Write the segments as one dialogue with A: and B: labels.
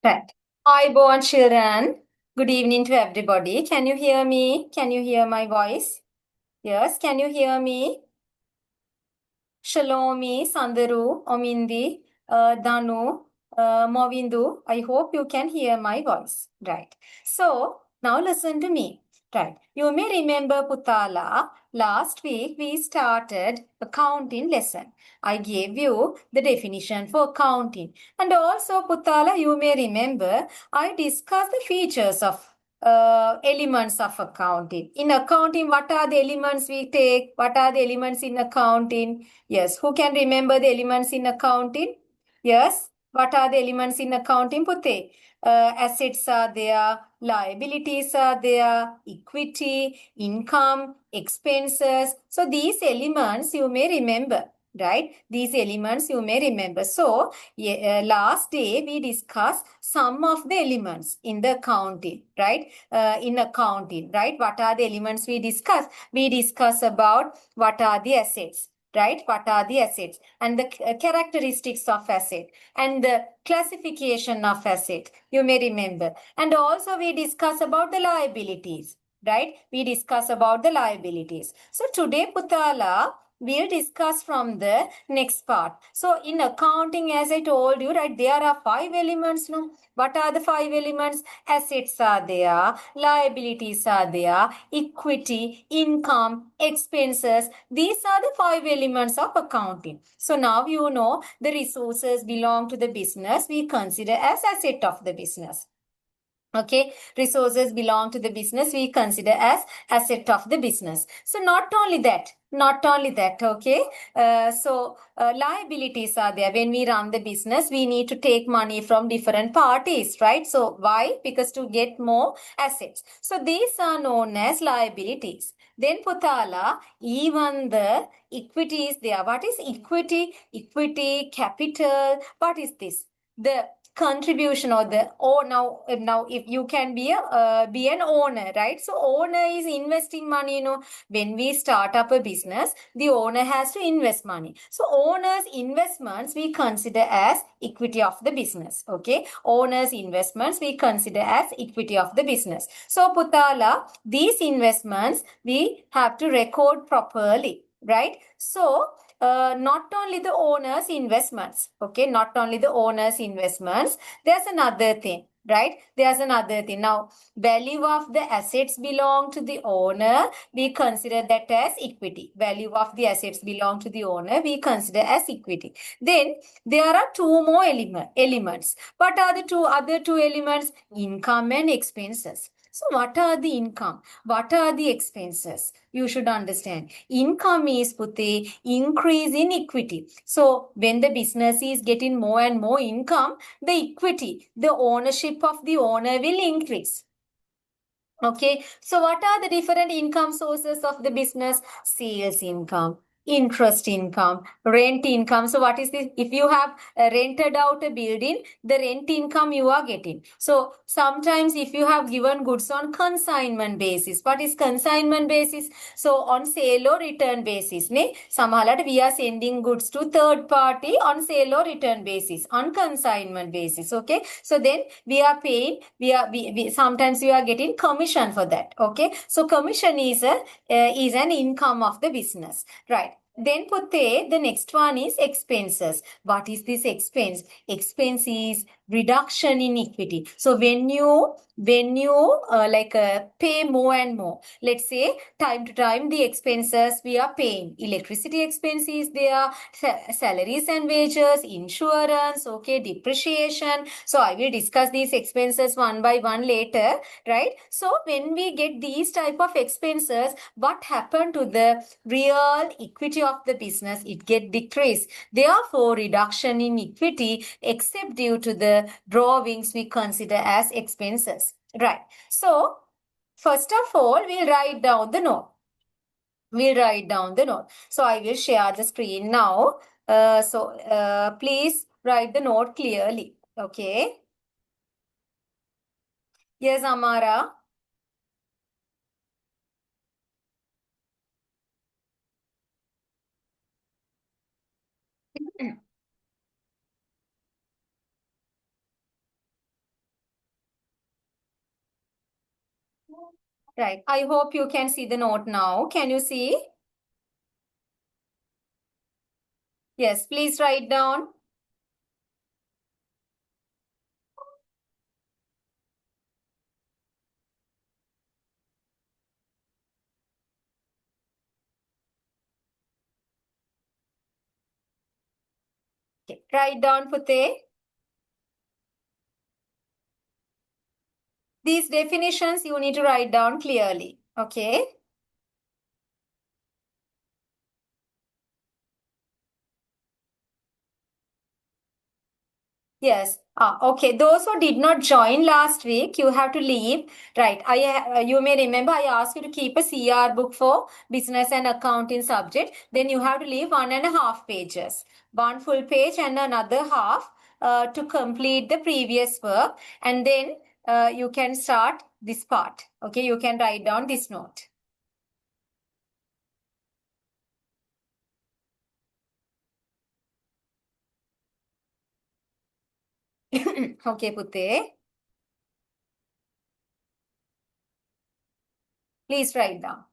A: Right. Hi, born children. Good evening to everybody. Can you hear me? Can you hear my voice? Yes, can you hear me? Shalomi, Sandaru, Omindi, Danu, Movindu. I hope you can hear my voice. Right. So, now listen to me. Right. You may remember Putala. Last week we started a counting lesson. I gave you the definition for counting. And also, Putala, you may remember I discussed the features of elements of accounting. In accounting, what are the elements we take? What are the elements in accounting? Yes, who can remember the elements in accounting? Yes, what are the elements in accounting, Putte? Assets are there, liabilities are there, equity, income, expenses. So these elements you may remember, right? These elements you may remember. So last day we discussed some of the elements in the accounting, right? In accounting, right? What are the elements we discussed? We discussed about what are the assets, right? What are the assets and the characteristics of asset and the classification of asset, you may remember. And also we discuss about the liabilities, right? We discuss about the liabilities. So today, Putala, we'll discuss from the next part. So in accounting, as I told you, right, there are 5 elements. No? What are the 5 elements? Assets are there, liabilities are there, equity, income, expenses. These are the 5 elements of accounting. So now you know the resources belong to the business. We consider as asset of the business. Okay, resources belong to the business. We consider as asset of the business. So not only that, okay. Liabilities are there. When we run the business, we need to take money from different parties, right? So why? Because to get more assets. So these are known as liabilities. Then Putala, even the equity is there. What is equity? Equity, capital. What is this? The contribution or the now if you can be an owner, right? So owner is investing money. When we start up a business, the owner has to invest money. So owner's investments we consider as equity of the business. Okay, owner's investments we consider as equity of the business. So Putala, these investments we have to record properly, right? So not only the owner's investments, okay, not only the owner's investments, there's another thing, right? There's another thing. Now, value of the assets belong to the owner, we consider that as equity. Value of the assets belong to the owner, we consider as equity. Then there are 2 more elements. What are the other two elements? Income and expenses. So what are the income? What are the expenses? You should understand. Income is Putte, increase in equity. So when the business is getting more and more income, the equity, the ownership of the owner will increase. Okay, so what are the different income sources of the business? Sales income, interest income, rent income. So what is this? If you have rented out a building, the rent income you are getting. So sometimes if you have given goods on consignment basis, what is consignment basis? So on sale or return basis, Samahalat we are sending goods to third party on sale or return basis, on consignment basis. Okay, so then we are paying, sometimes we are getting commission for that. Okay, so commission is an income of the business, right? Then Putte, the next one is expenses. What is this expense? Expense is reduction in equity. So when you pay more and more, let's say time to time the expenses we are paying, electricity expenses there, salaries and wages, insurance, okay, depreciation. So I will discuss these expenses one by one later, right? So when we get these type of expenses, what happened to the real equity of the business? It get decreased. Therefore, reduction in equity except due to the drawings we consider as expenses, right? So first of all, we'll write down the note. So I will share the screen now. Please write the note clearly. Okay. Yes, Amara. Right. I hope you can see the note now. Can you see? Yes, please write down. Okay. Write down, Pute. These definitions you need to write down clearly. Okay. Yes. Okay. Those who did not join last week, you have to leave. Right. You may remember I asked you to keep a CR book for business and accounting subject. Then you have to leave 1.5 pages, one full page and another half to complete the previous work. And then you can start this part. Okay. You can write down this note. Okay, Putte. Please write down.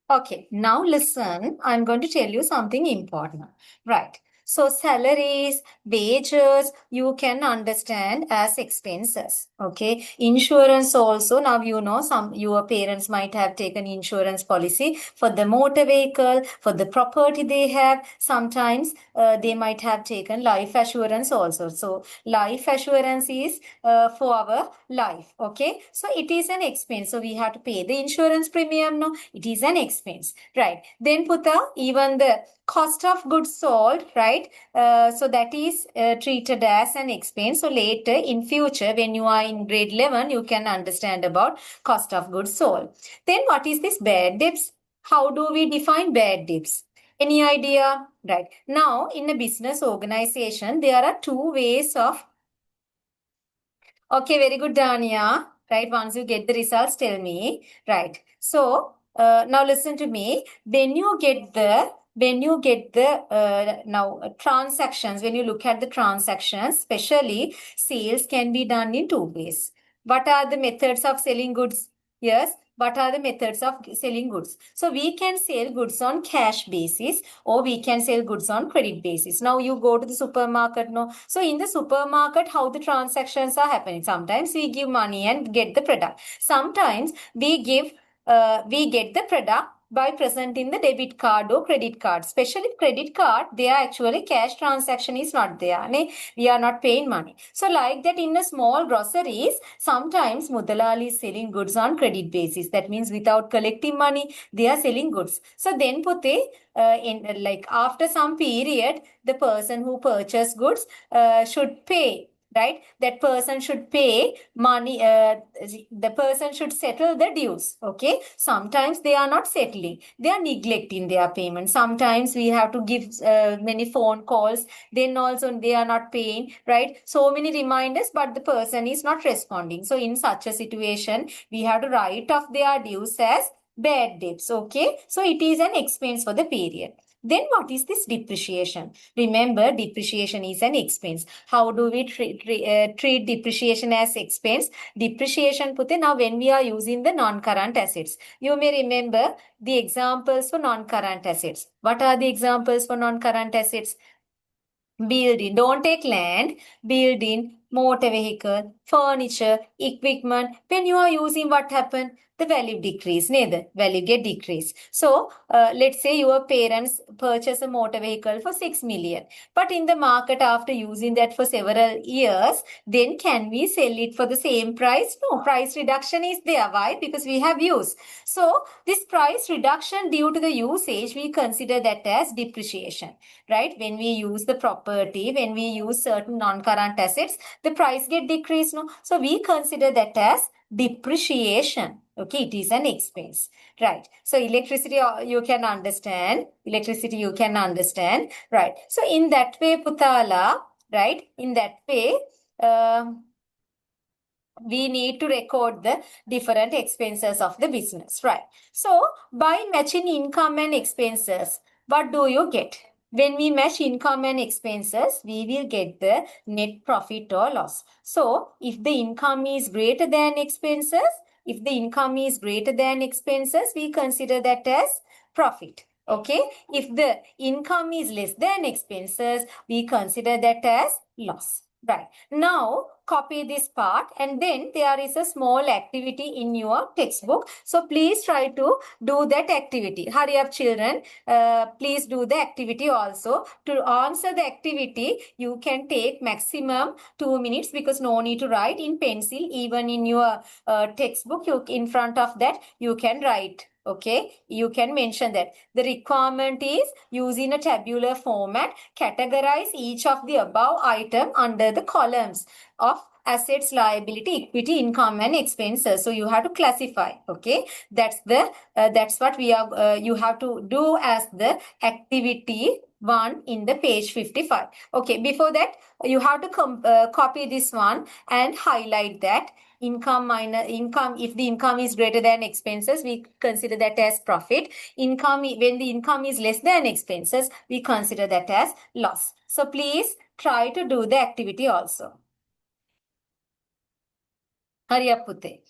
A: Okay, now listen. I'm going to tell you something important. Right. So salaries, wages, you can understand as expenses. Okay. Insurance also. Now you know some your parents might have taken insurance policy for the motor vehicle, for the property they have. Sometimes they might have taken life assurance also. So life assurance is for our life. Okay. So it is an expense. So we have to pay the insurance premium. No, it is an expense, right? Then Putta, even the cost of goods sold, right? So that is treated as an expense. So later in future, when you are in grade 11, you can understand about cost of goods sold. Then what is this bad debts? How do we define bad debts? Any idea? Right. Now, in a business organization, there are two ways of. Okay, very good, Dania. Right, once you get the results, tell me. Right. So now listen to me. When you get the transactions, when you look at the transactions, especially sales can be done in two ways. What are the methods of selling goods? Yes. What are the methods of selling goods? So we can sell goods on cash basis or we can sell goods on credit basis. Now you go to the supermarket, no? So in the supermarket, how the transactions are happening? Sometimes we give money and get the product. Sometimes we get the product by presenting the debit card or credit card. Especially credit card, they are actually cash transaction is not there. We are not paying money. So like that in the small groceries, sometimes Mudalal is selling goods on credit basis. That means without collecting money, they are selling goods. So then Pute, in like after some period, the person who purchased goods should pay, right? That person should pay money. The person should settle the dues. Okay. Sometimes they are not settling. They are neglecting their payment. Sometimes we have to give many phone calls. Then also they are not paying, right? So many reminders, but the person is not responding. So in such a situation, we have to write off their dues as bad debts. Okay. So it is an expense for the period. Then what is this depreciation? Remember, depreciation is an expense. How do we treat depreciation as expense? Depreciation, Pute, now when we are using the non-current assets, you may remember the examples for non-current assets. What are the examples for non-current assets? Building, don't take land, building, motor vehicle, furniture, equipment. When you are using, what happen? The value decrease, neither value get decreased. So let's say your parents purchase a motor vehicle for 6 million, but in the market after using that for several years, then can we sell it for the same price? No, price reduction is there. Why? Because we have used. So this price reduction due to the usage, we consider that as depreciation, right? When we use the property, when we use certain non-current assets, the price get decreased. No, so we consider that as depreciation. Okay, it is an expense, right? So electricity, you can understand. Electricity, you can understand, right? So in that way, Putala, right? In that way, we need to record the different expenses of the business, right? So by matching income and expenses, what do you get? When we match income and expenses, we will get the net profit or loss. So if the income is greater than expenses, if the income is greater than expenses, we consider that as profit. Okay. If the income is less than expenses, we consider that as loss. Right. Now, copy this part and then there is a small activity in your textbook. So, please try to do that activity. Hurry up, children. Please do the activity also. To answer the activity, you can take maximum 2 minutes because no need to write in pencil. Even in your textbook, in front of that, you can write. Okay, you can mention that. The requirement is using a tabular format, categorize each of the above item under the columns of assets, liability, equity, income, and expenses. So you have to classify. Okay, that's what we are. You have to do as the activity 1 in the page 55. Okay, before that, you have to copy this one and highlight that. Income minus income, if the income is greater than expenses, we consider that as profit. Income, when the income is less than expenses, we consider that as loss. So please try to do the activity also. Hurry up, Pute.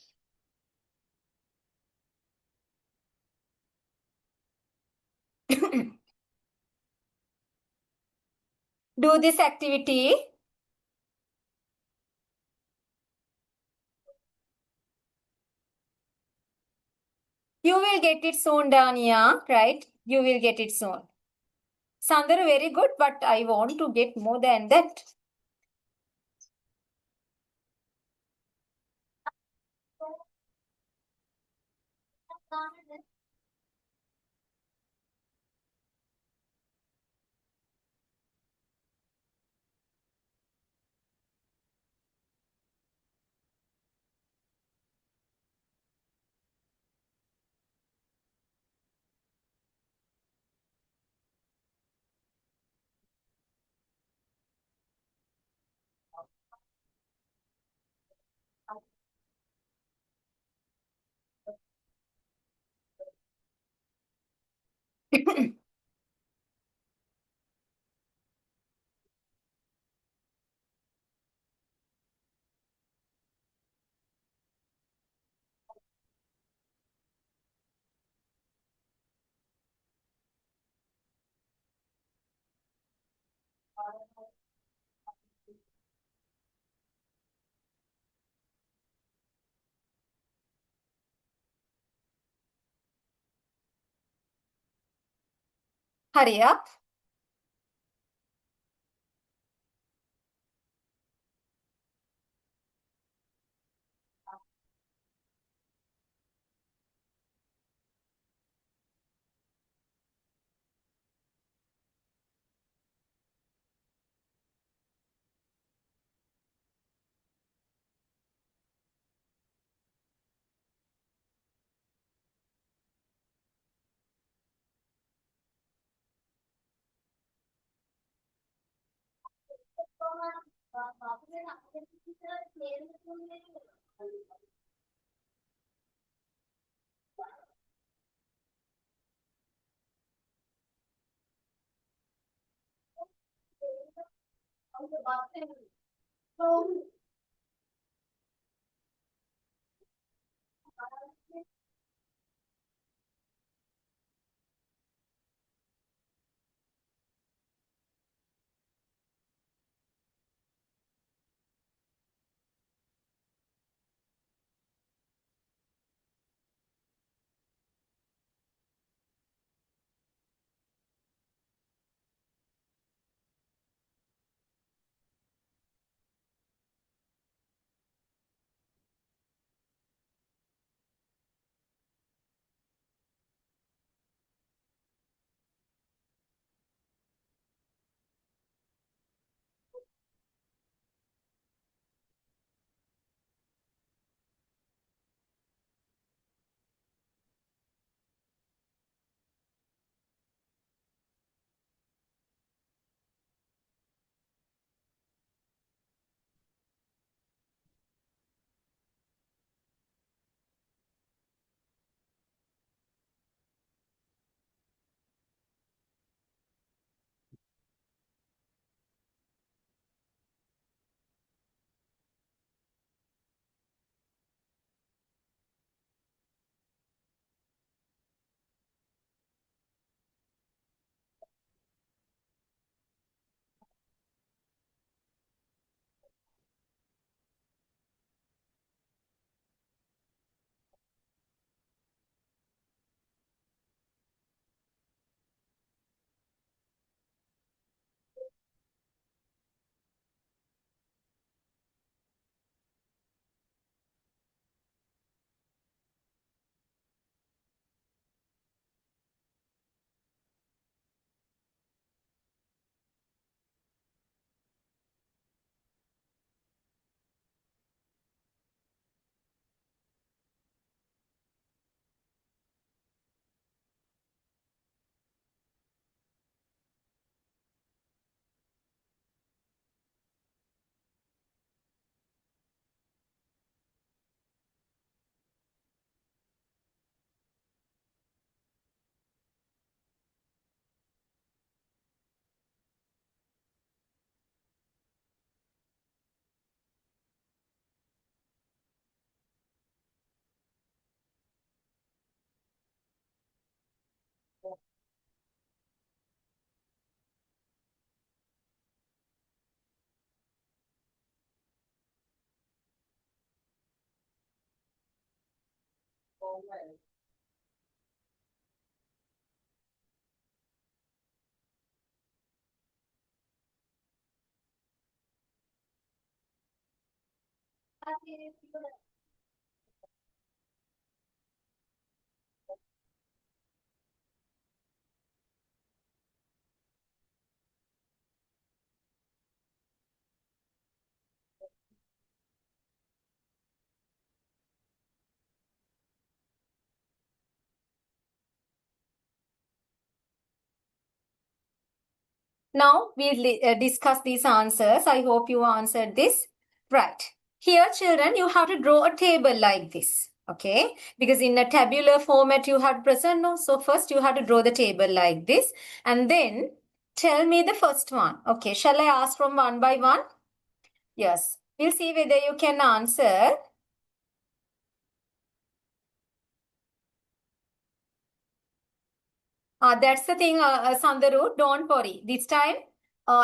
A: do this activity. You will get it soon, Dania, right? You will get it soon. Sandra, very good, but I want to get more than that. Hurry up. Now we'll discuss these answers. I hope you answered this. Right. Here, children, you have to draw a table like this. Okay. Because in a tabular format, you have to present. No. So first you have to draw the table like this. And then tell me the first one. Okay. Shall I ask from one by one? Yes. We'll see whether you can answer. That's the thing, Sandaru. Don't worry. This time,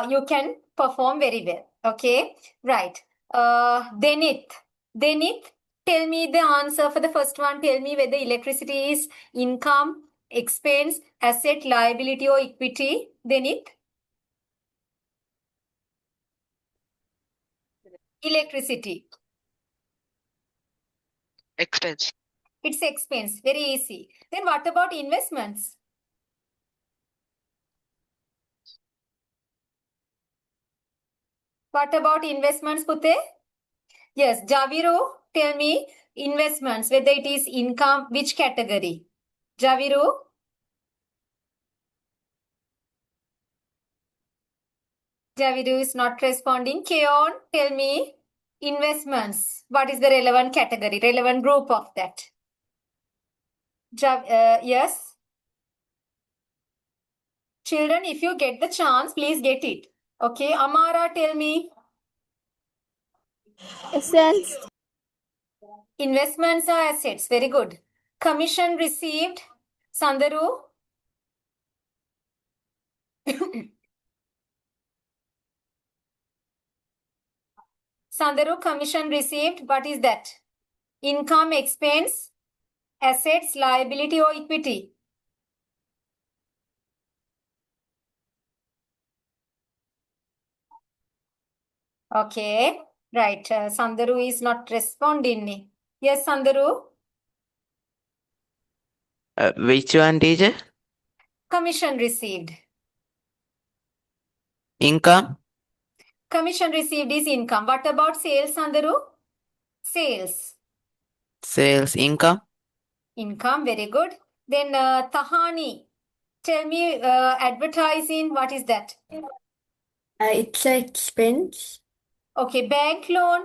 A: you can perform very well. Okay, right. Denith, tell me the answer for the first one. Tell me whether electricity is income, expense, asset, liability, or equity. Denith, electricity.
B: Expense.
A: It's expense. Very easy. Then what about investments? What about investments, Pute? Yes, Javiru, tell me investments, whether it is income, which category? Javiru? Javiru is not responding. Keon, tell me investments. What is the relevant category, relevant group of that? Yes. Children, if you get the chance, please get it. Okay, Amara, tell me.
C: Assets.
A: Investments are assets. Very good. Commission received. Sandaru? Sandaru, commission received. What is that? Income, expense, assets, liability, or equity? Okay, right. Sandaru is not responding. Yes, Sandaru?
B: Which one, teacher?
A: Commission received.
B: Income?
A: Commission received is income. What about sales, Sandaru? Sales.
B: Sales income?
A: Income, very good. Then Tahani, tell me advertising, what is that?
C: It's an expense.
A: Okay, bank loan.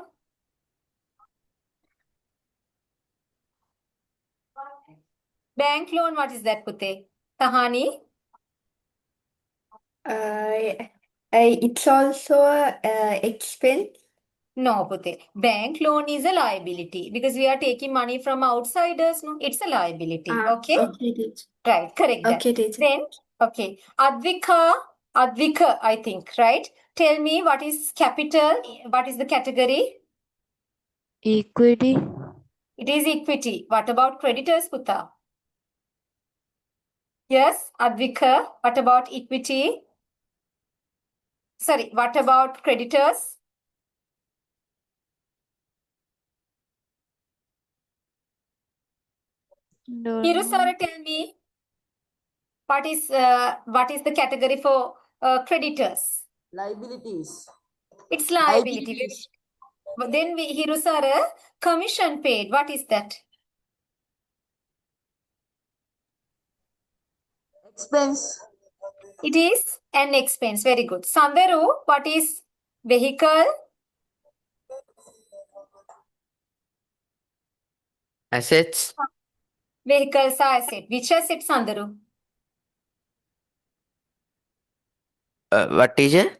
A: Bank loan, what is that, Pute? Tahani?
C: It's also a expense.
A: No, Pute. Bank loan is a liability because we are taking money from outsiders. No, it's a liability. Okay?
C: Okay, teacher.
A: Right, correct that.
C: Okay, teacher.
A: Then, okay. Advika, I think, right? Tell me what is capital? What is the category?
C: Equity.
A: It is equity. What about creditors, Putta? Yes, Advika. What about equity? Sorry, what about creditors? Hirusara, tell me what is the category for creditors?
D: Liabilities.
A: It's liability. But then Hirusara, commission paid. What is that?
D: Expense.
A: It is an expense. Very good. Sandaru, what is vehicle?
B: Assets?
A: Vehicles are asset. Which asset, Sandaru?
B: What, teacher?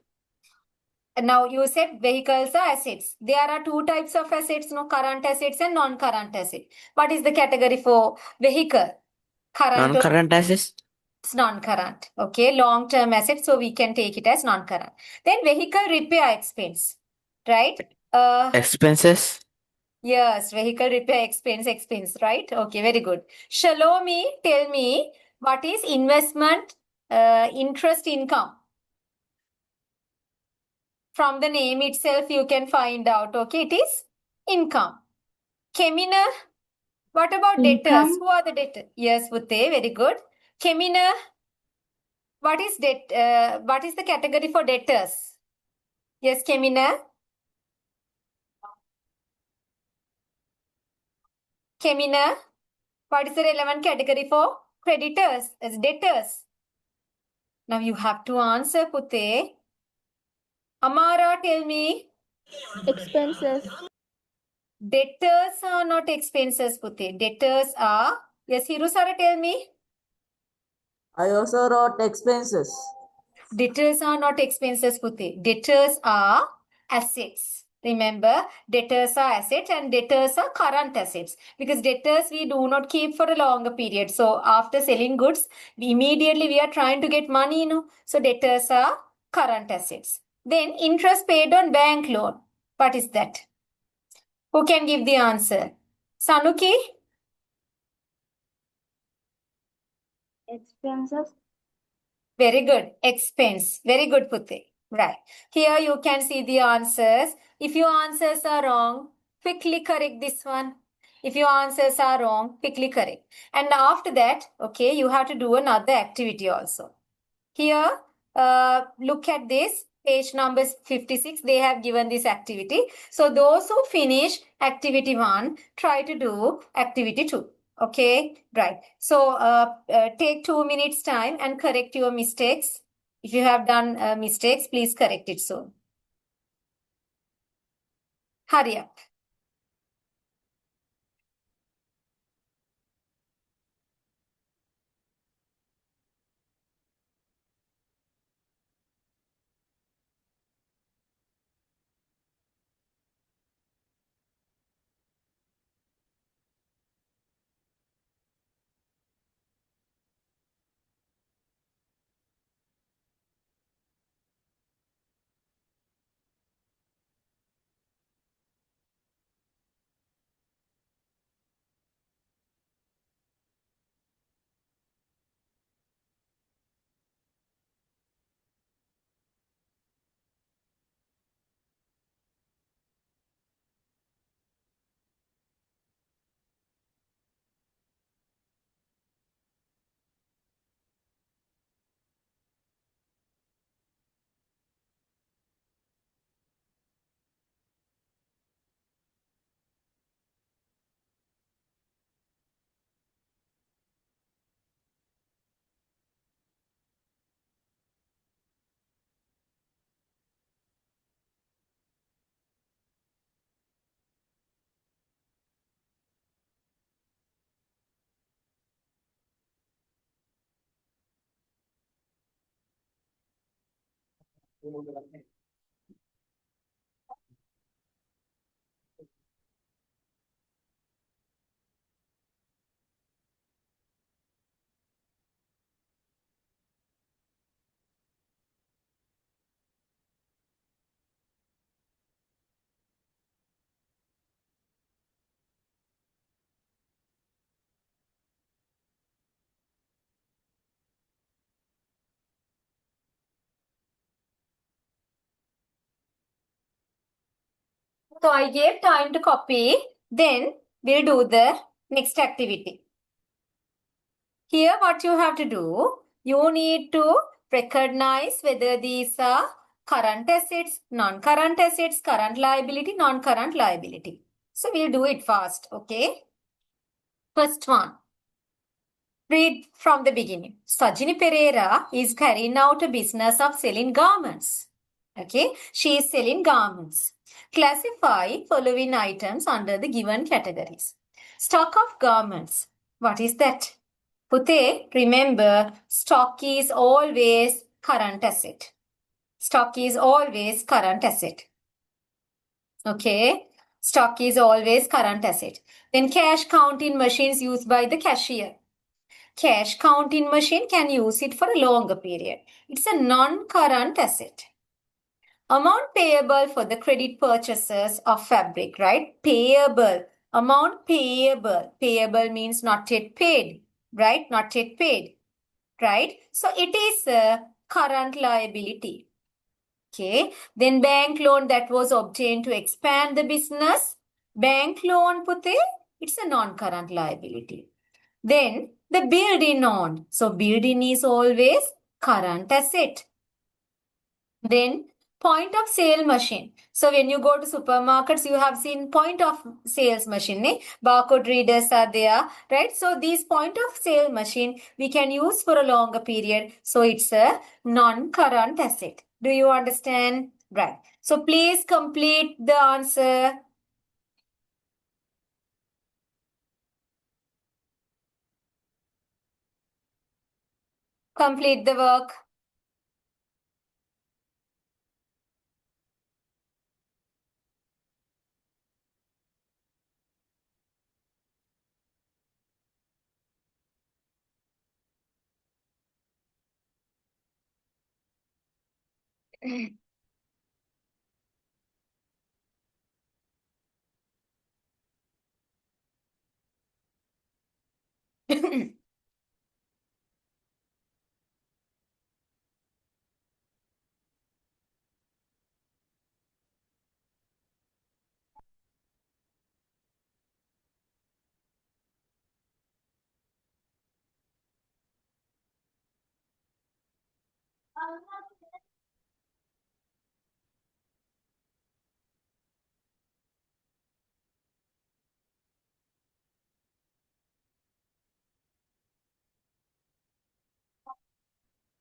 A: Now you said vehicles are assets. There are two types of assets, no, current assets and non-current asset. What is the category for vehicle? Current.
B: Non-current assets?
A: It's non-current. Okay, long-term asset. So we can take it as non-current. Then vehicle repair expense, right?
B: Expenses?
A: Yes, vehicle repair expense, right? Okay, very good. Shalomi, tell me what is investment interest income? From the name itself, you can find out. Okay, it is income. Kemina, what about debtors?
C: Income.
A: Who are the debtors? Yes, Vutte, very good. Kemina, what is debt? What is the category for debtors? Yes, Kemina. Kemina, what is the relevant category for creditors as debtors? Now you have to answer, Putte. Amara, tell me.
C: Expenses.
A: Debtors are not expenses, Putte. Debtors are. Yes, Hirusara, tell me.
D: I also wrote expenses.
A: Debtors are not expenses, Putte. Debtors are assets. Remember, debtors are assets and debtors are current assets. Because debtors we do not keep for a longer period. So after selling goods, immediately we are trying to get money, So debtors are current assets. Then interest paid on bank loan. What is that? Who can give the answer? Sanuki?
C: Expenses.
A: Very good. Expense. Very good, Putte. Right. Here you can see the answers. If your answers are wrong, quickly correct this one. If your answers are wrong, quickly correct. And after that, okay, you have to do another activity also. Here, look at this. Page number 56, they have given this activity. So those who finish activity 1, try to do activity 2. Okay, right. So take 2 minutes time and correct your mistakes. If you have done mistakes, please correct it soon. Hurry up. So I gave time to copy. Then we'll do the next activity. Here, what you have to do, you need to recognize whether these are current assets, non-current assets, current liability, non-current liability. So we'll do it fast, okay? First one. Read from the beginning. Sajini Pereira is carrying out a business of selling garments. Okay, she is selling garments. Classify following items under the given categories. Stock of garments. What is that? Putte, remember, stock is always current asset. Stock is always current asset. Okay, stock is always current asset. Then cash counting machines used by the cashier. Cash counting machine can use it for a longer period. It's a non-current asset. Amount payable for the credit purchases of fabric, right? Payable. Amount payable. Payable means not yet paid, right? Not yet paid, right? So it is a current liability. Okay. Then bank loan that was obtained to expand the business. Bank loan, Pute, it's a non-current liability. Then the building owned. So building is always current asset. Then point of sale machine. So when you go to supermarkets, you have seen point of sales machine. Barcode readers are there, right? So these point of sale machine we can use for a longer period. So it's a non-current asset. Do you understand? Right. So please complete the answer. Complete the work.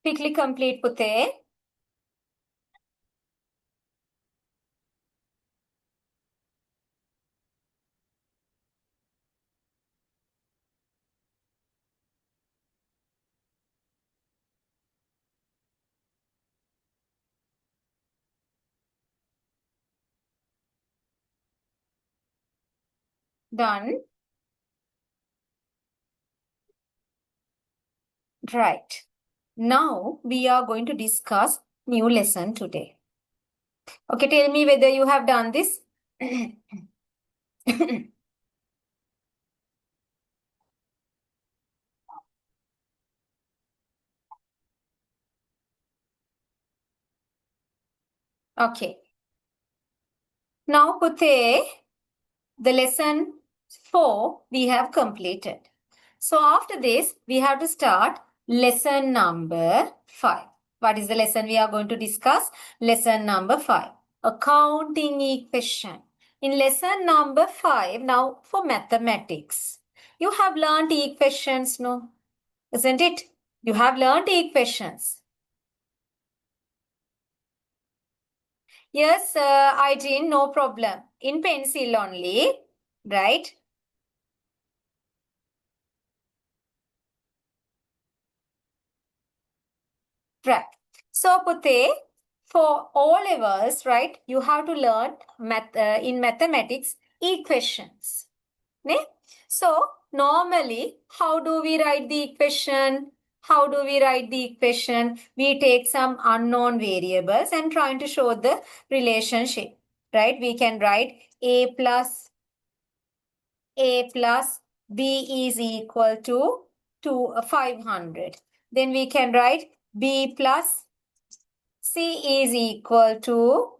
A: Quickly complete, Pute. Done. Right. Now we are going to discuss new lesson today. Okay, tell me whether you have done this. Okay. Now, Pute, the lesson 4 we have completed. So after this, we have to start lesson number 5. What is the lesson we are going to discuss? Lesson number 5. Accounting equation. In lesson number 5, now for mathematics. You have learned equations, no? Isn't it? You have learned equations. Yes, Irene, no problem. In pencil only, right? Right. So, Pute, for all levels, right, you have to learn in mathematics equations. Ne? So, normally, how do we write the equation? How do we write the equation? We take some unknown variables and trying to show the relationship, right? We can write A plus B is equal to 500. Then we can write B plus C is equal to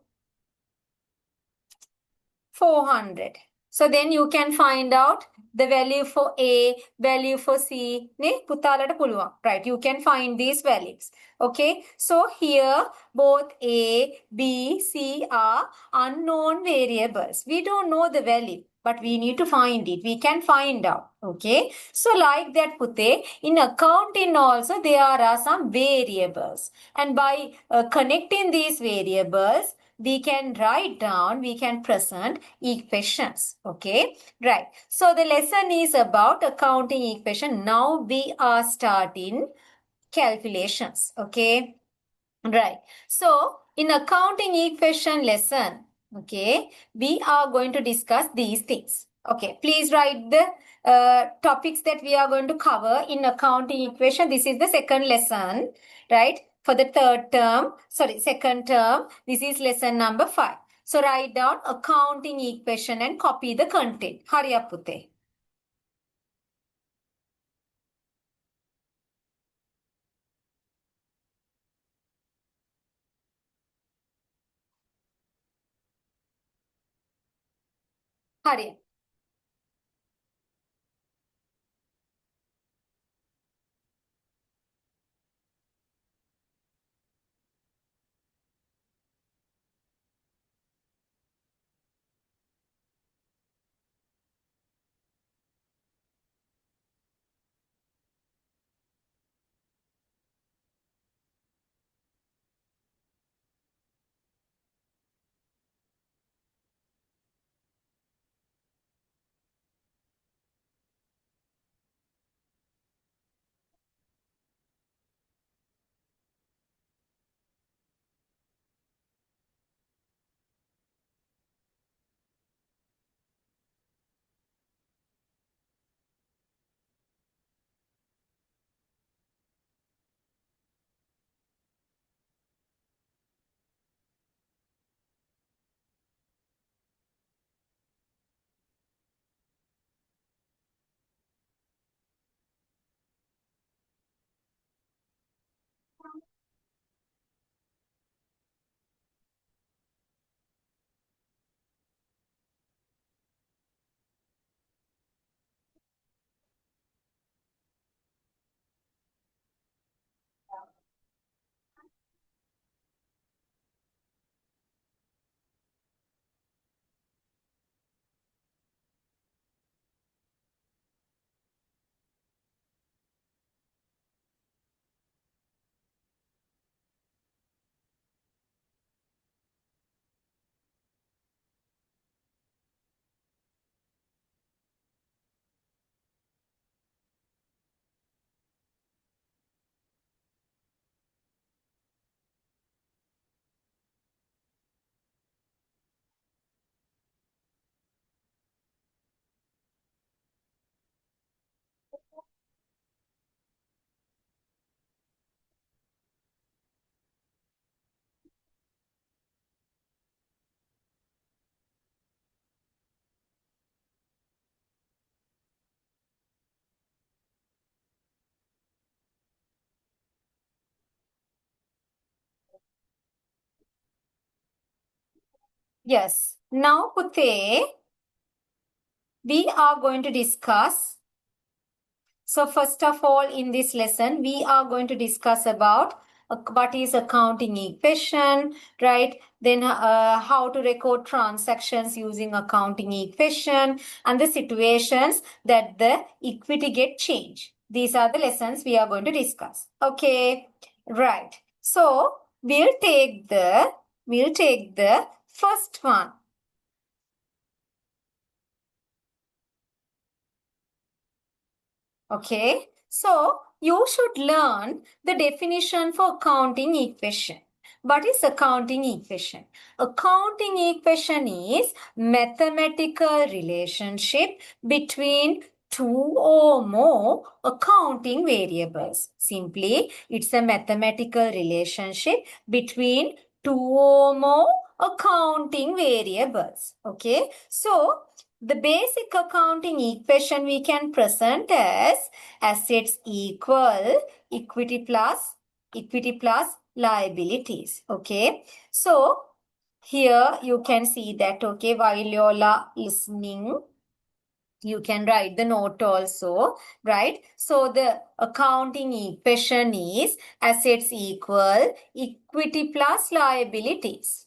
A: 400. So then you can find out the value for A, value for C. Right, you can find these values. Okay, so here both A, B, C are unknown variables. We don't know the value, but we need to find it. We can find out. Okay, so like that, Pute, in accounting also there are some variables. And by connecting these variables, we can write down, we can present equations. Okay, right. So the lesson is about accounting equation. Now we are starting calculations. Okay, right. So in accounting equation lesson, okay, we are going to discuss these things. Okay, please write the topics that we are going to cover in accounting equation. This is the second lesson, right? For the second term, this is lesson number 5. So write down accounting equation and copy the content. Hurry up, Pute. Hurry up. Yes. Now, Pute, we are going to discuss. So first of all, in this lesson, we are going to discuss about what is accounting equation, right? Then how to record transactions using accounting equation and the situations that the equity get changed. These are the lessons we are going to discuss. Okay, right. So we'll take the first one. Okay, so you should learn the definition for accounting equation. What is accounting equation? Accounting equation is mathematical relationship between two or more accounting variables. Simply, it's a mathematical relationship between two or more accounting variables. Okay, so the basic accounting equation we can present as assets equal equity plus liabilities. Okay. So here you can see that, okay, while you are listening, you can write the note also, right? So the accounting equation is assets equal equity plus liabilities.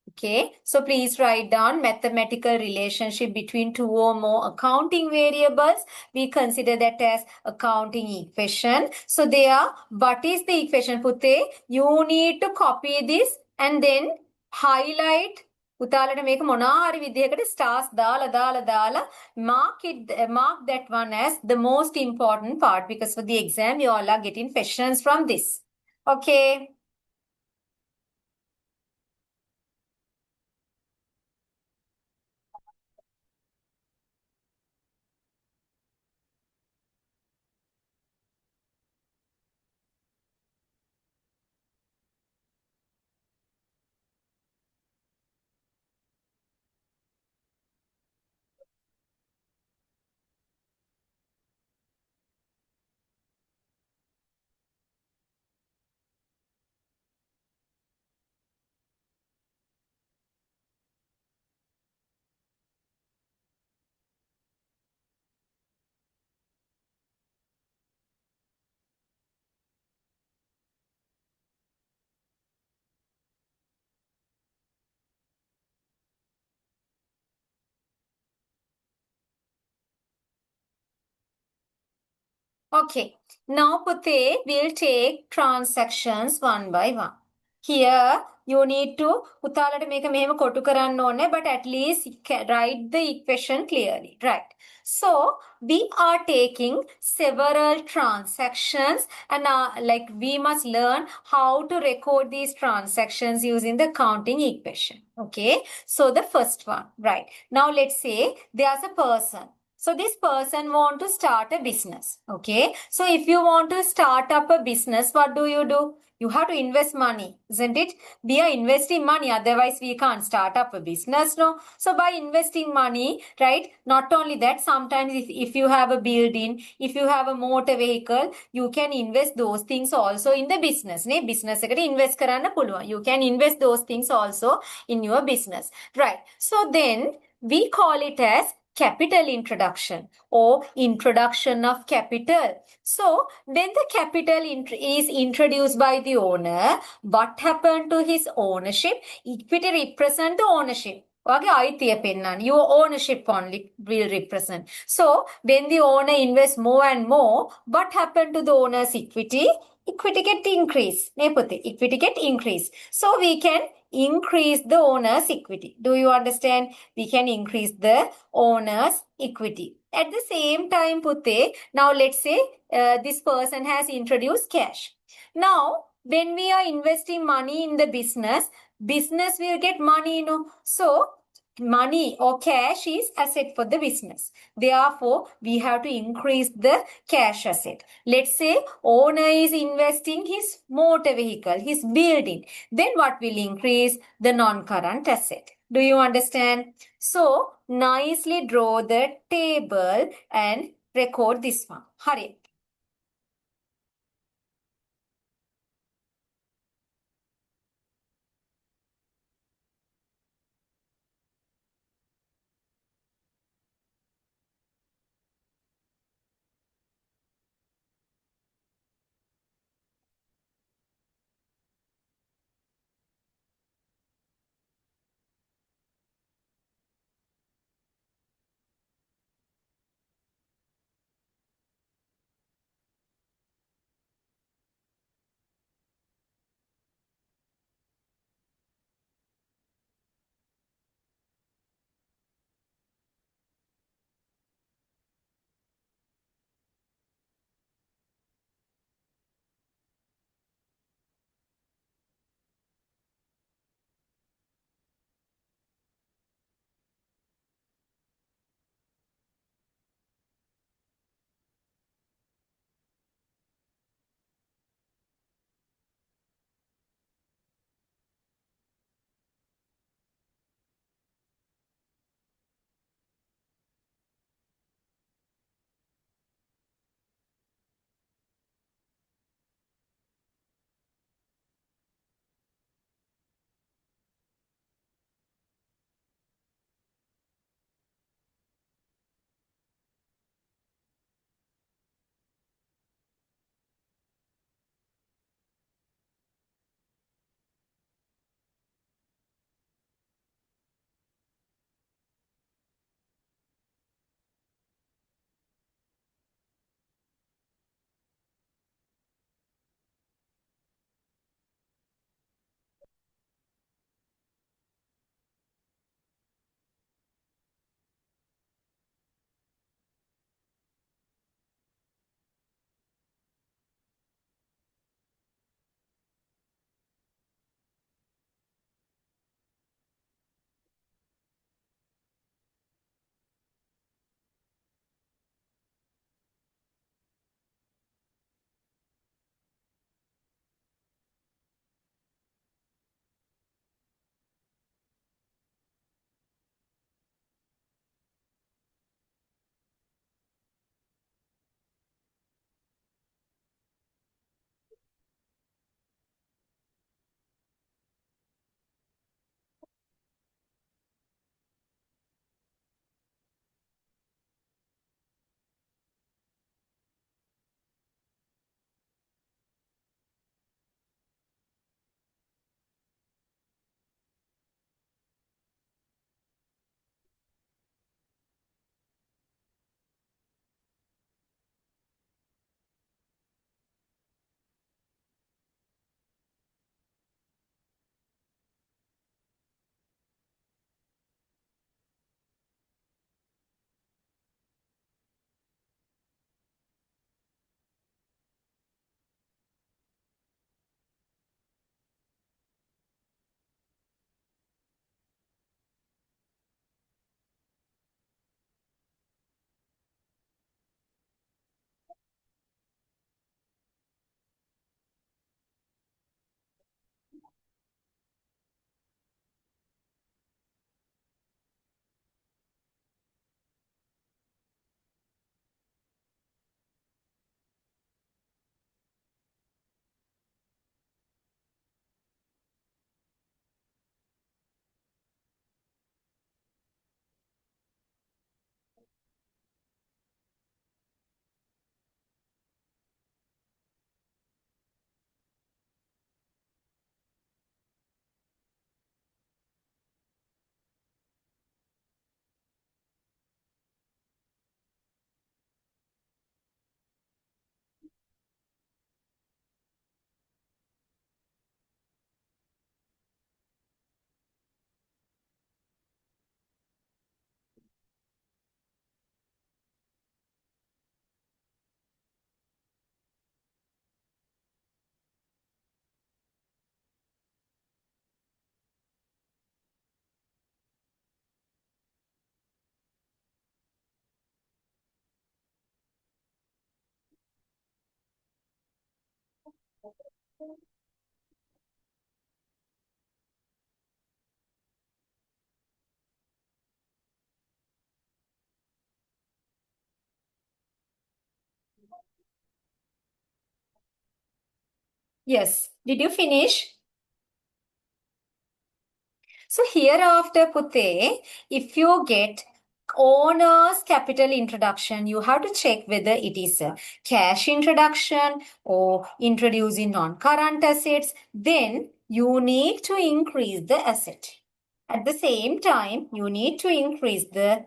A: Okay, so please write down mathematical relationship between two or more accounting variables. We consider that as accounting equation. So there, what is the equation, Pute? You need to copy this and then highlight. උතාලට මේක මොනාරි විදිහකට stars දාලා mark that one as the most important part, because for the exam you all are getting questions from this. Okay. Okay, now Pute will take transactions one by one. Here you need to Uttalata make a mehema kotu karanna onne, but at least write the equation clearly. Right. So we are taking several transactions, and like we must learn how to record these transactions using the counting equation. Okay. So the first one, right. Now let's say there's a person. So this person want to start a business. Okay. So if you want to start up a business, what do? You have to invest money, isn't it? We are investing money, otherwise we can't start up a business, no? So by investing money, right? Not only that, sometimes if you have a building, if you have a motor vehicle, you can invest those things also in the business. Ne? Business eකට invest karanna puluwan. You can invest those things also in your business. Right. So then we call it as capital introduction or introduction of capital. So when the capital is introduced by the owner, what happened to his ownership? Equity represent the ownership. Your ownership only will represent. So when the owner invests more and more, what happened to the owner's equity? Equity get increase. Equity get increase. So we can increase the owner's equity. Do you understand? We can increase the owner's equity. At the same time, Putte, now let's say this person has introduced cash. Now, when we are investing money in the business will get money, So, money or cash is asset for the business. Therefore, we have to increase the cash asset. Let's say owner is investing his motor vehicle, his building. Then what will increase? The non-current asset. Do you understand? So, nicely draw the table and record this one. Hurry. Yes. Did you finish? So hereafter, Pute, if you get owner's capital introduction, you have to check whether it is a cash introduction or introducing non-current assets. Then you need to increase the asset. At the same time, you need to increase the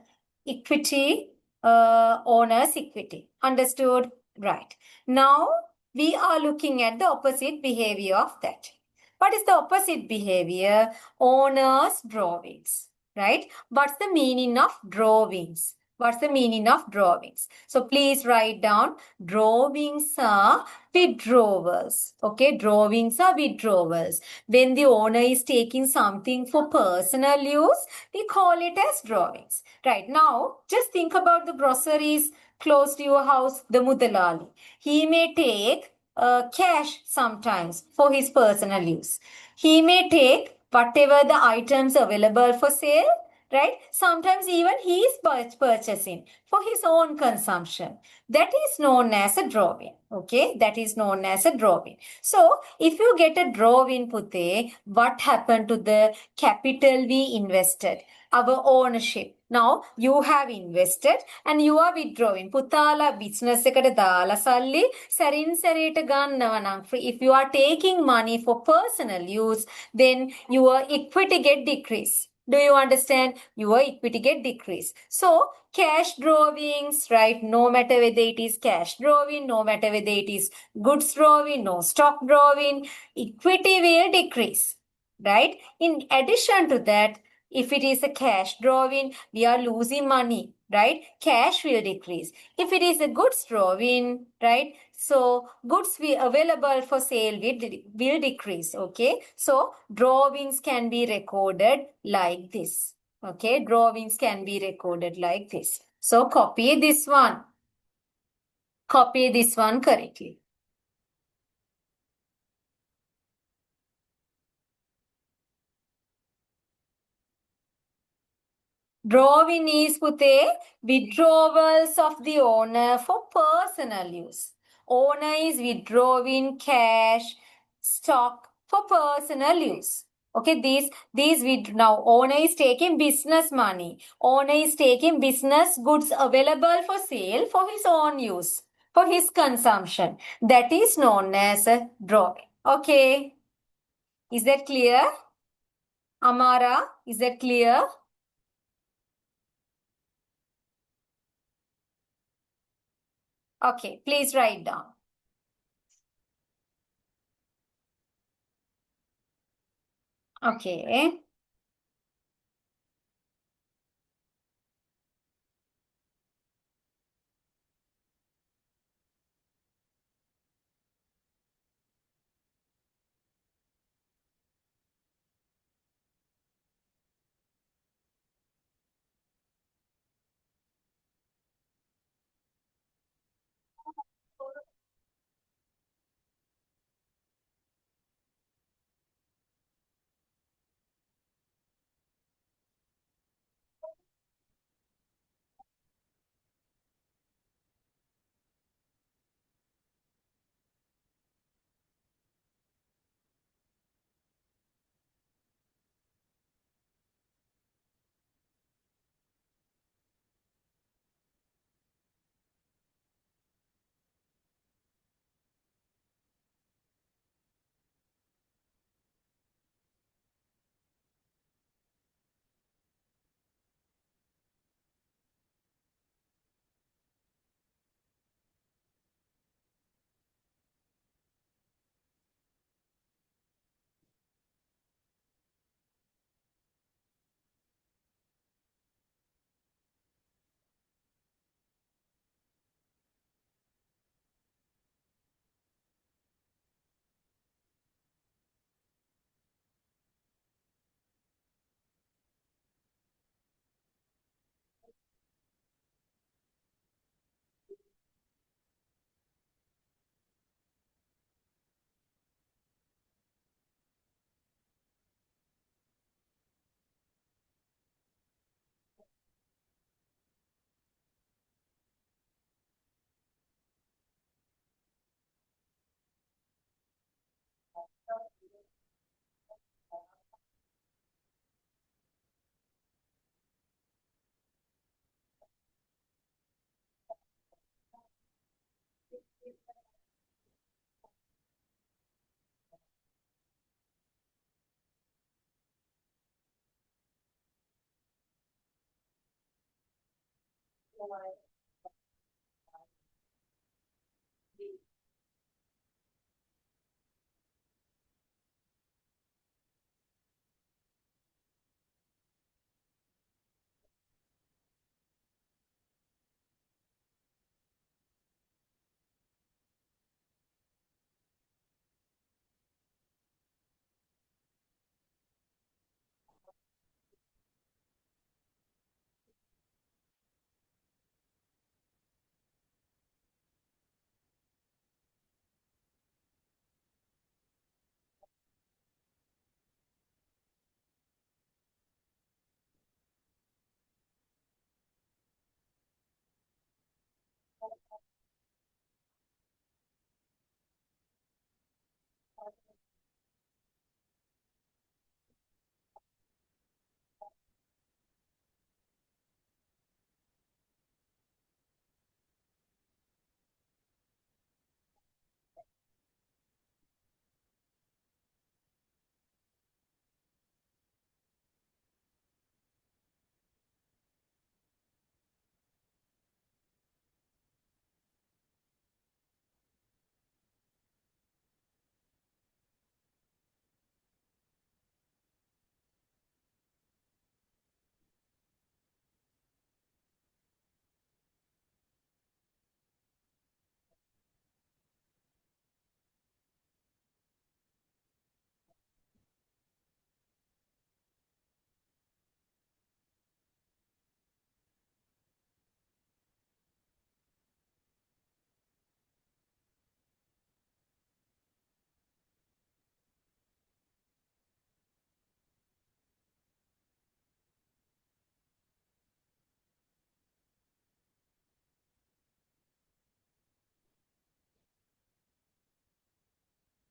A: equity, owner's equity. Understood? Right. Now we are looking at the opposite behavior of that. What is the opposite behavior? Owner's drawings, right? What's the meaning of drawings? What's the meaning of drawings? So please write down drawings are withdrawals. Okay, drawings are withdrawals. When the owner is taking something for personal use, we call it as drawings. Right now, just think about the groceries close to your house, the Mudalali. He may take cash sometimes for his personal use. He may take whatever the items available for sale, right? Sometimes even he is purchasing for his own consumption. That is known as a drawing. Okay, that is known as a drawing. So if you get a drawing, Pute, what happened to the capital we invested? Our ownership. Now you have invested and you are withdrawing. පුතාලා business එකට දාලා සල්ලි සැරින් සැරේට ගන්නවා නම් if you are taking money for personal use, then your equity get decreased. Do you understand? Your equity get decreased. So cash drawings, right? No matter whether it is cash drawing, no matter whether it is goods drawing, no stock drawing, equity will decrease, right? In addition to that, if it is a cash drawing, we are losing money, right? Cash will decrease. If it is a goods drawing, right? So goods available for sale will decrease, okay? So drawings can be recorded like this, okay? Drawings can be recorded like this. So copy this one. Copy this one correctly. Drawing is Pute, withdrawals of the owner for personal use. Owner is withdrawing cash, stock for personal use. Okay, now owner is taking business money. Owner is taking business goods available for sale for his own use, for his consumption. That is known as a drawing. Okay, is that clear? Amara, is that clear? Okay, please write down. Okay.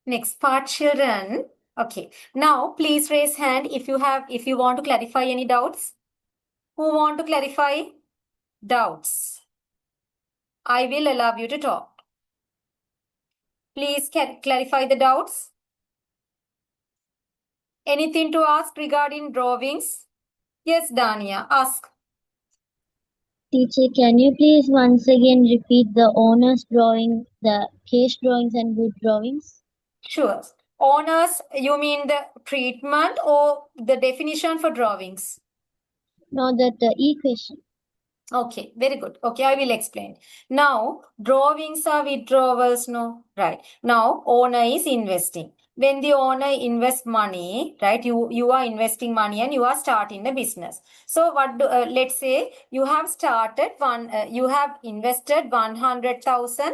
A: Next part, children. Okay. Now, please raise hand if you want to clarify any doubts. Who want to clarify doubts? I will allow you to talk. Please clarify the doubts. Anything to ask regarding drawings? Yes, Dania, ask.
C: Teacher, can you please once again repeat the owner's drawing, the case drawings and good drawings?
A: Sure. Honors, you mean the treatment or the definition for drawings?
C: No, that equation.
A: Okay, very good. Okay, I will explain. Now, drawings are withdrawals, no? Right. Now, owner is investing. When the owner invests money, right, you are investing money and you are starting a business. So, let's say you have you have invested 100,000,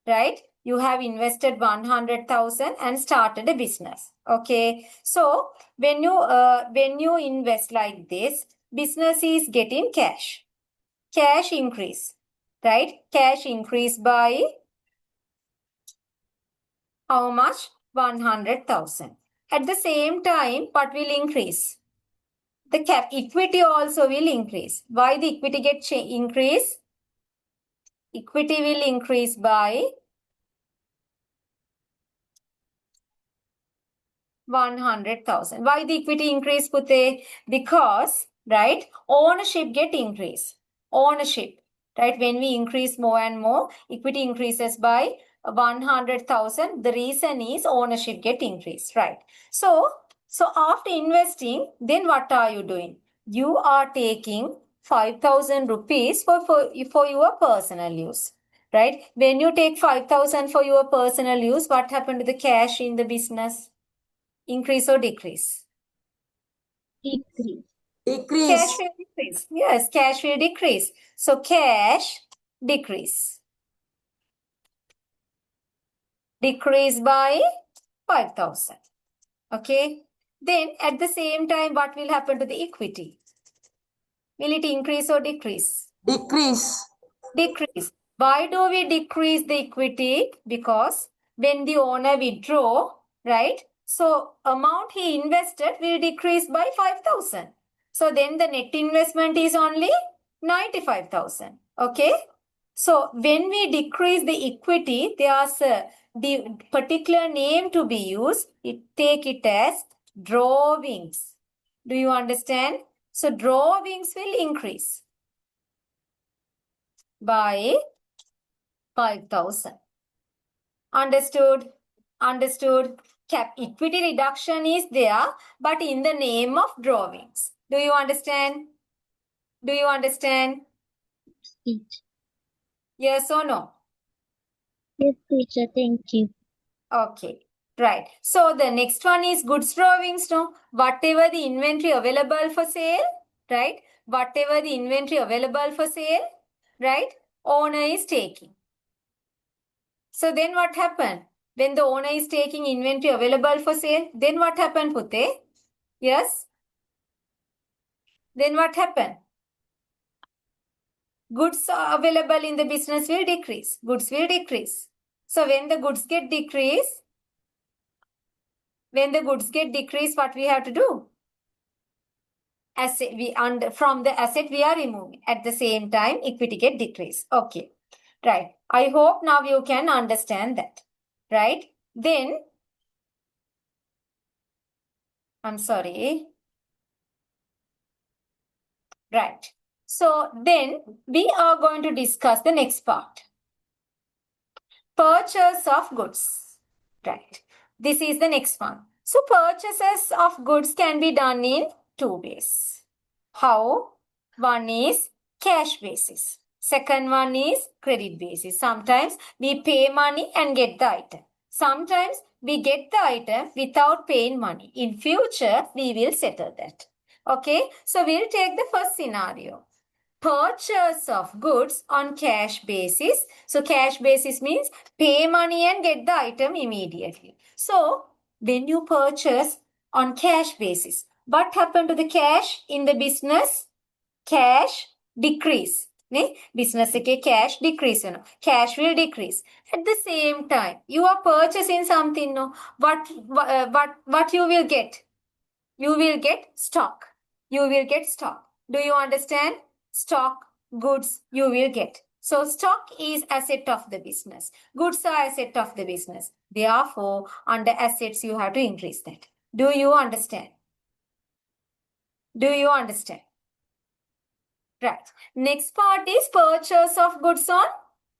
A: right? You have invested 100,000 and started a business. Okay. So, when you invest like this, business is getting cash. Cash increase, right? Cash increase by how much? 100,000. At the same time, what will increase? The equity also will increase. Why the equity increase? Equity will increase by 100,000. Why the equity increase, Pute? Because, right, ownership get increase. Ownership, right? When we increase more and more, equity increases by 100,000. The reason is ownership get increased, right? So after investing, then what are you doing? You are taking 5,000 rupees for your personal use, right? When you take 5,000 for your personal use, what happened to the cash in the business? Increase or decrease?
C: Decrease.
D: Decrease.
A: Cash will decrease. Yes, cash will decrease. So cash decrease. Decrease by 5,000. Okay. Then at the same time, what will happen to the equity? Will it increase or decrease?
D: Decrease.
A: Decrease. Why do we decrease the equity? Because when the owner withdraw, right? So amount he invested will decrease by 5,000. So then the net investment is only 95,000. Okay. So when we decrease the equity, there's the particular name to be used. Take it as drawings. Do you understand? So drawings will increase by 5,000. Understood? Understood? Equity reduction is there, but in the name of drawings. Do you understand? Do you understand?
C: Teacher.
A: Yes or no?
C: Yes, teacher. Thank you.
A: Okay, right. So the next one is goods drawings, no? Whatever the inventory available for sale, right? Whatever the inventory available for sale, right? Owner is taking. So then what happened? When the owner is taking inventory available for sale, then what happened, Pute? Yes? Then what happened? Goods available in the business will decrease. Goods will decrease. So when the goods get decreased, what we have to do? Asset from the asset we are removing. At the same time, equity get decreased. Okay. Right. I hope now you can understand that. Right? Then, I'm sorry. Right. So then we are going to discuss the next part. Purchase of goods. Right. This is the next one. So purchases of goods can be done in two ways. How? One is cash basis. Second one is credit basis. Sometimes we pay money and get the item. Sometimes we get the item without paying money. In future, we will settle that. Okay, so we'll take the first scenario. Purchase of goods on cash basis. So cash basis means pay money and get the item immediately. So when you purchase on cash basis, what happened to the cash in the business? Cash decrease. Ne? Business ke cash decrease. No? Cash will decrease. At the same time, you are purchasing something. No? What you will get? You will get stock. You will get stock. Do you understand? Stock, goods, you will get. So stock is asset of the business. Goods are asset of the business. Therefore, under assets, you have to increase that. Do you understand? Do you understand? Right. Next part is purchase of goods on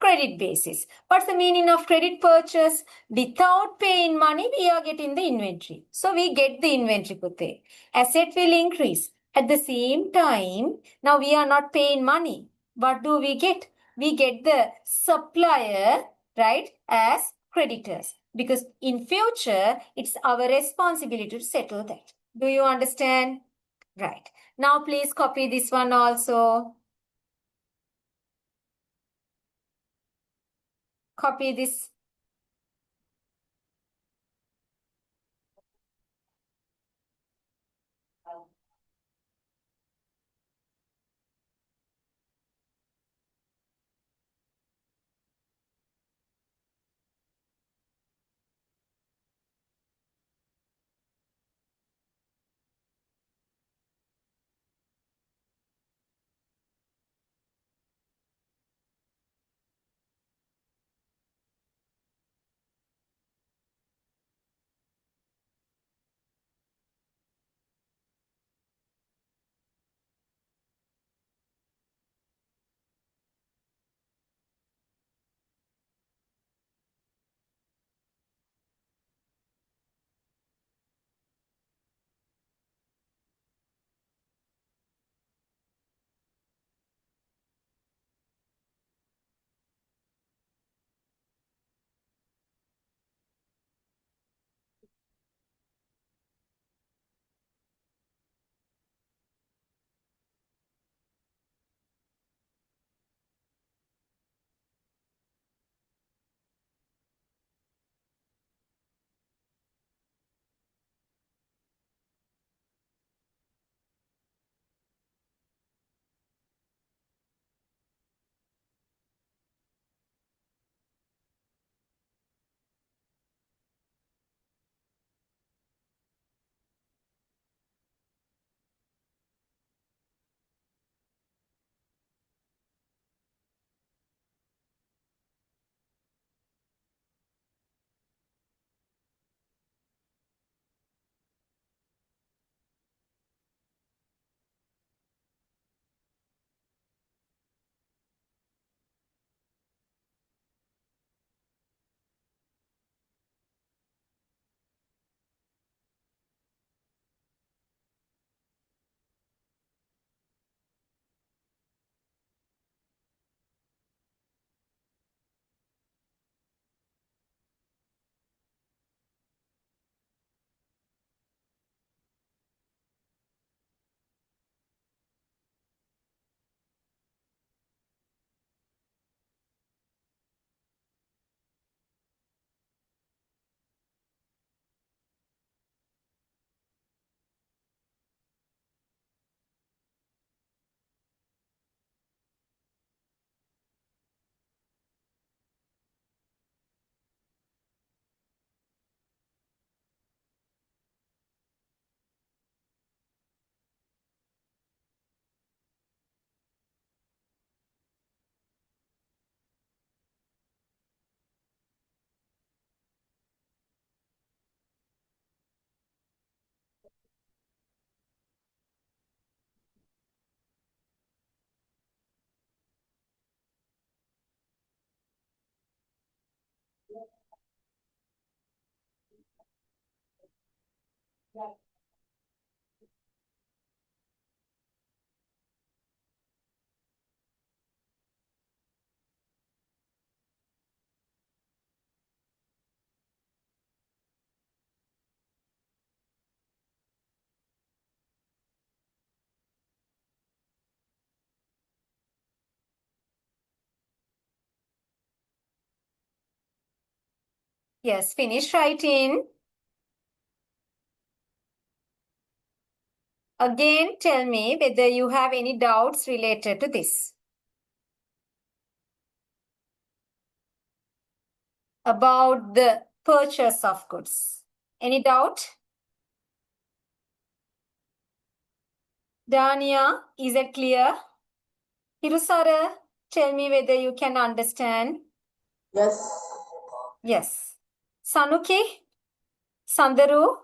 A: credit basis. What's the meaning of credit purchase? Without paying money, we are getting the inventory. So we get the inventory, Pute. Asset will increase. At the same time, now we are not paying money. What do we get? We get the supplier, right, as creditors. Because in future, it's our responsibility to settle that. Do you understand? Right. Now please copy this one also. Copy this. Yes, finish writing. Again, tell me whether you have any doubts related to this. About the purchase of goods. Any doubt? Dania, is it clear? Hirusara, tell me whether you can understand.
D: Yes.
A: Yes. Sanuki, Sandaru,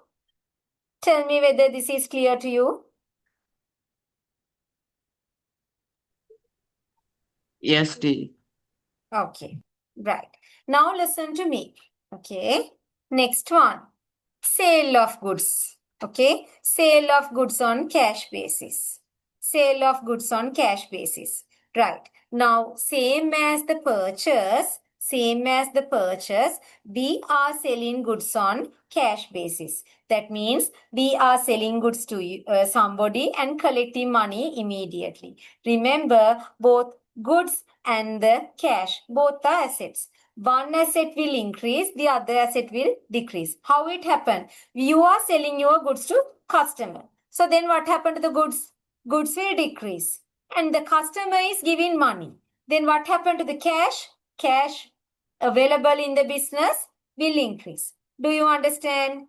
A: tell me whether this is clear to you.
B: Yes, teacher.
A: Okay, right. Now listen to me. Okay. Next one. Sale of goods. Okay. Sale of goods on cash basis. Sale of goods on cash basis. Right. Now, same as the purchase, we are selling goods on cash basis. That means we are selling goods to somebody and collecting money immediately. Remember, both goods and the cash, both are assets. One asset will increase, the other asset will decrease. How it happened? You are selling your goods to customer. So then what happened to the goods? Goods will decrease. And the customer is giving money. Then what happened to the cash? Cash available in the business will increase. Do you understand?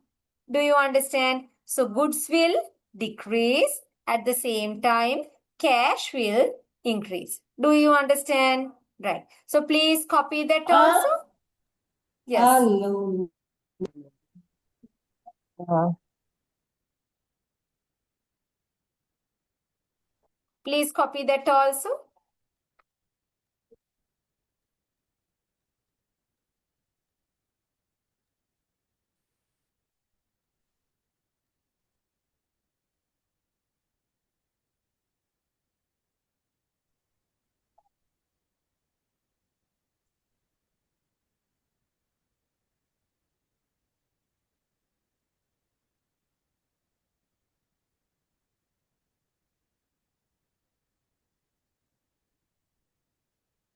A: Do you understand? So goods will decrease. At the same time, cash will increase. Do you understand? Right. So please copy that also. Yes.
D: Hello.
A: Please copy that also.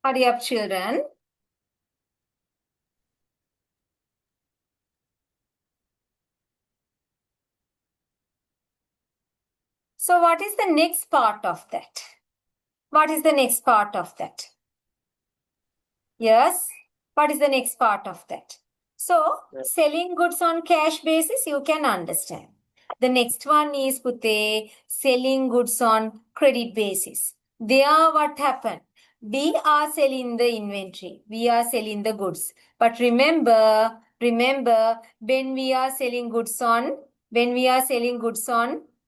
A: Hurry up, children. So what is the next part of that? What is the next part of that? Yes. What is the next part of that? So selling goods on cash basis, you can understand. The next one is Pute, selling goods on credit basis. There what happened? We are selling the inventory. We are selling the goods. But remember, when we are selling goods on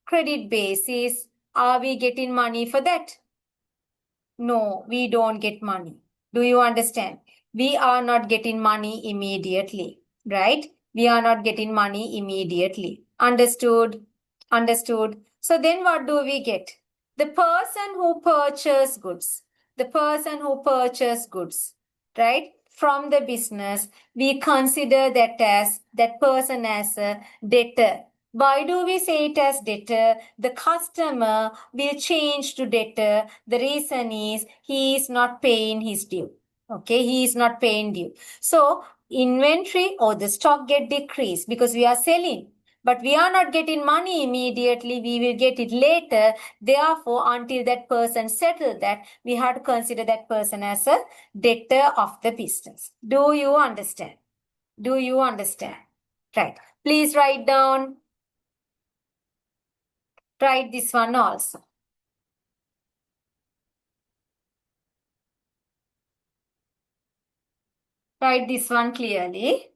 A: credit basis, are we getting money for that? No, we don't get money. Do you understand? We are not getting money immediately, right? We are not getting money immediately. Understood? Understood. So then what do we get? The person who purchased goods, right? From the business, we consider that person as a debtor. Why do we say it as debtor? The customer will change to debtor. The reason is he is not paying his due. Okay, he is not paying due. So inventory or the stock get decreased because we are selling. But we are not getting money immediately. We will get it later. Therefore, until that person settled that, we have to consider that person as a debtor of the business. Do you understand? Do you understand? Right. Please write down. Write this one also. Write this one clearly.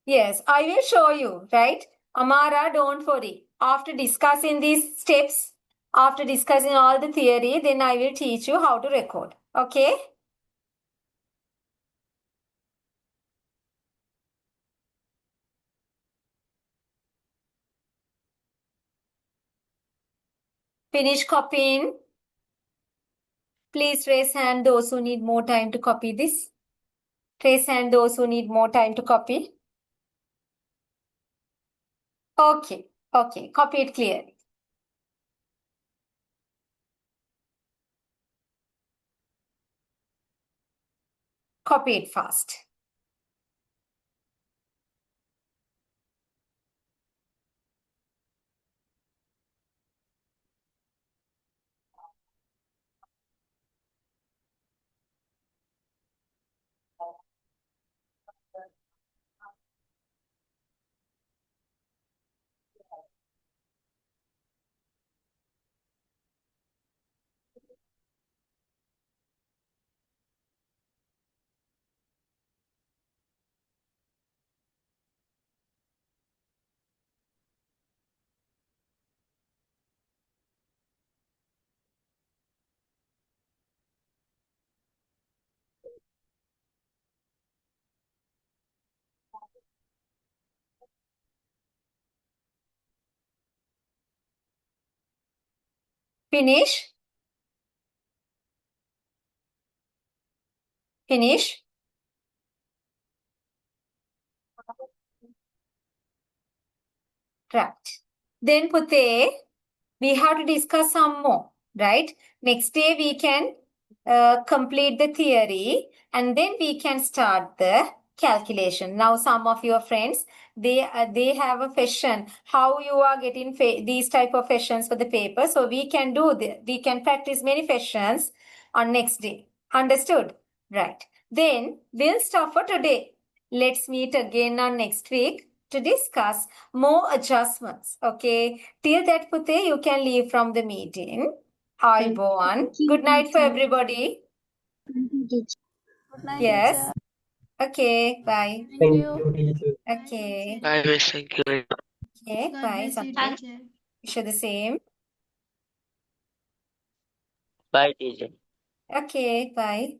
A: Yes, I will show you, right? Amara, don't worry. After discussing these steps, after discussing all the theory, then I will teach you how to record. Okay? Finish copying. Please raise hand those who need more time to copy this. Raise hand those who need more time to copy. Okay, okay, copy it clearly. Copy it fast. Finish. Finish. Right. Then Pute, we have to discuss some more, right? Next day we can complete the theory and then we can start the calculation. Now some of your friends, they have a question how you are getting these type of questions for the paper. So we can do we can practice many questions on next day. Understood? Right. Then we'll stop for today. Let's meet again on next week to discuss more adjustments. Okay. Till that, Pute, you can leave from the meeting. Hi, Boan. Good night for everybody.
C: Teacher.
E: Good night,
A: Yes.
E: teacher.
A: Okay. Bye.
E: Thank you.
F: teacher.
A: Okay.
B: Bye, miss. Thank you.
A: Okay.
E: God
A: Bye.
E: bless you,
A: Something.
E: teacher.
A: Wish you the same.
B: Bye, teacher.
A: Okay. Bye.